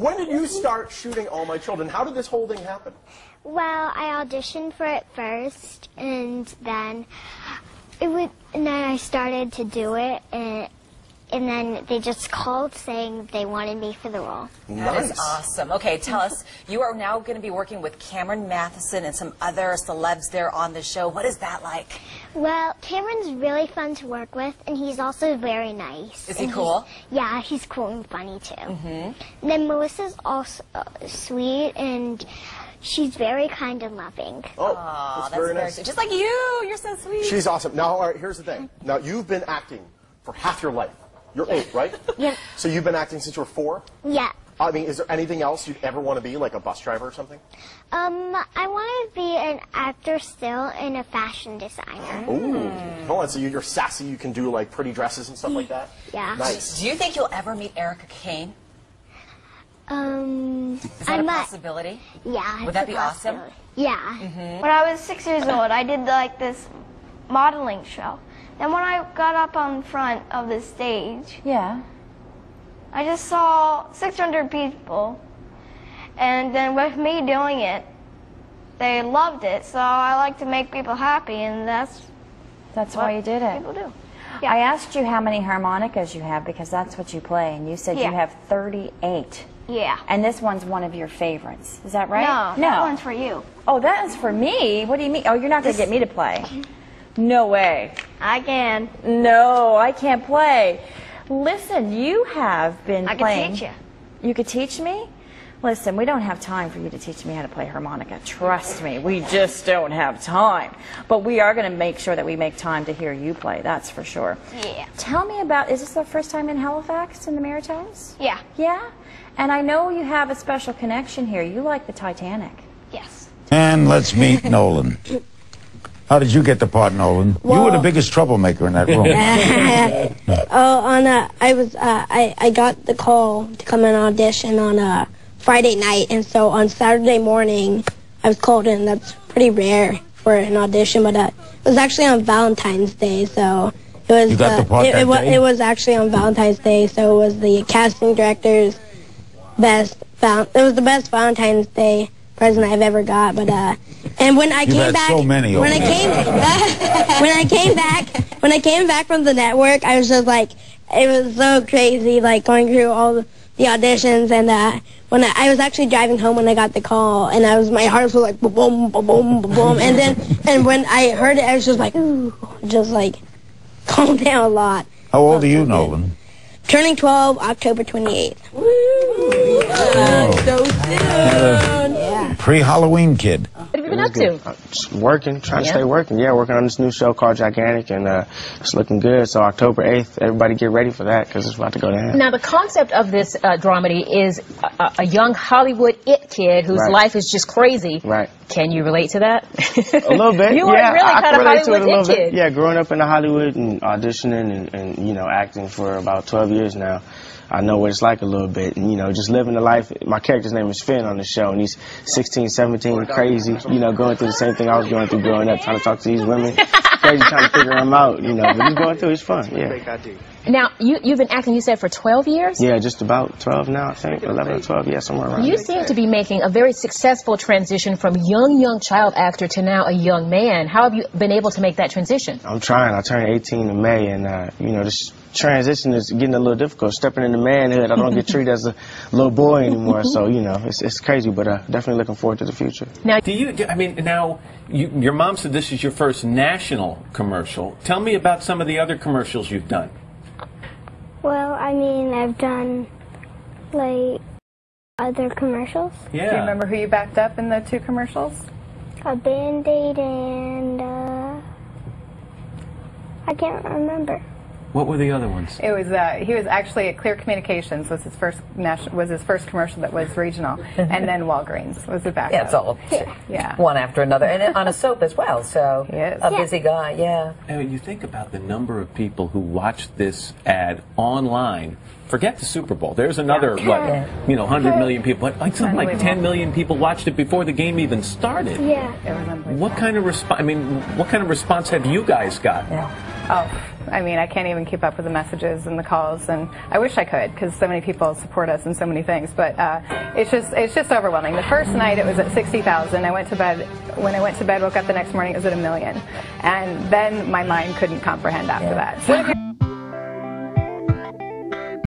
when did you start shooting All My Children? How did this whole thing happen? Well, I auditioned for it first, and then I started to do it, and then they just called saying they wanted me for the role. That is awesome. Okay, tell us, you are now going to be working with Cameron Matheson and some other celebs there on the show. What is that like? Well, Cameron's really fun to work with, and he's also very nice. Is he cool? Yeah, he's cool and funny, too. And then Melissa's also sweet, and she's very kind and loving. Oh, that's very nice. Sweet. Just like you. You're so sweet. She's awesome. Now, all right, here's the thing. Now, you've been acting for half your life. You're 8, right? Yeah. So you've been acting since you were 4? Yeah. I mean, is there anything else you'd ever want to be, like a bus driver or something? I want to be an actor still and a fashion designer. Ooh. Hold on, so you're sassy, you can do like pretty dresses and stuff like that? Yeah. Nice. Do you think you'll ever meet Erica Kane? Is that a possibility? Yeah. Would that be awesome? Yeah. When I was 6 years old, I did like this modeling show. Then when I got up on front of the stage, I just saw 600 people, and then with me doing it, they loved it. So I like to make people happy, and that's why you did it. People do. I asked you how many harmonicas you have because that's what you play, and you said you have 38. Yeah. And this one's one of your favorites. Is that right? No, that one's for you. Oh, that is for me? What do you mean? Oh, you're not going to get me to play. No way. I can. No, I can't play. Listen, you have been playing. I can teach you. You could teach me? Listen, we don't have time for you to teach me how to play harmonica. Trust me, we just don't have time. But we are going to make sure that we make time to hear you play, that's for sure. Yeah. Tell me about, is this the first time in Halifax in the Maritimes? Yeah. Yeah? And I know you have a special connection here. You like the Titanic. Yes. And let's meet Nolan. How did you get the part, Nolan? Well, you were the biggest troublemaker in that room. I got the call to come and audition on Friday night, and so on Saturday morning I was called in. That's pretty rare for an audition, but it was actually on Valentine's Day, so it was. You got the part that day? It was actually on Valentine's Day, so it was the casting director's it was the best Valentine's Day present I've ever got, but and when I came back, so many when I came back from the network, I was just like, it was so crazy, like going through all the auditions, and when I was actually driving home when I got the call, and my heart was like boom, boom, boom, boom, and when I heard it, I was just like, ooh, just like calm down a lot. How old are you, Nolan? Turning 12, October 28th. Woo! So soon. Pre-Halloween kid. What have you been up to? Just working, trying to stay working. Yeah, working on this new show called Gigantic, and it's looking good. So October 8th, everybody get ready for that because it's about to go down. Now, the concept of this dramedy is a young Hollywood it kid whose life is just crazy. Right. Can you relate to that? A little bit. You are really kind of Hollywood it kid. Bit. Yeah, growing up in Hollywood and auditioning and you know, acting for about 12 years now. I know what it's like a little bit, and, you know, just living the life. My character's name is Finn on the show, and he's 16, 17, crazy, you know, going through the same thing I was going through growing up, trying to talk to these women, crazy, trying to figure them out, you know, but he's going through, it's fun, yeah. Now, you've been acting, you said, for 12 years? Yeah, just about 12 now, I think, 11 or 12, yeah, somewhere around. You seem to be making a very successful transition from young child actor to now a young man. How have you been able to make that transition? I'm trying. I turned 18 in May, and, you know, this transition is getting a little difficult. Stepping into manhood, I don't get treated as a little boy anymore, so, you know, it's crazy, but definitely looking forward to the future. Now, your mom said this is your first national commercial. Tell me about some of the other commercials you've done. Well, I mean, I've done, like, other commercials. Yeah. Do you remember who you backed up in the 2 commercials? A Band-Aid and, I can't remember. What were the other ones? It was he was actually at Clear Communications was his first commercial that was regional, and then Walgreens was the backup. Yeah, it's all one after another, and on a soap as well. So a busy guy, Now, you think about the number of people who watched this ad online Forget the Super Bowl. There's another, what, 100 million people. Like something like 10 million people watched it before the game even started. Yeah. What kind of response? I mean, what kind of response have you guys got? Oh, I mean, I can't even keep up with the messages and the calls, and I wish I could, because so many people support us in so many things. But it's just overwhelming. The first night it was at 60,000. I went to bed. When I went to bed, woke up the next morning, it was at 1 million, and then my mind couldn't comprehend after that. So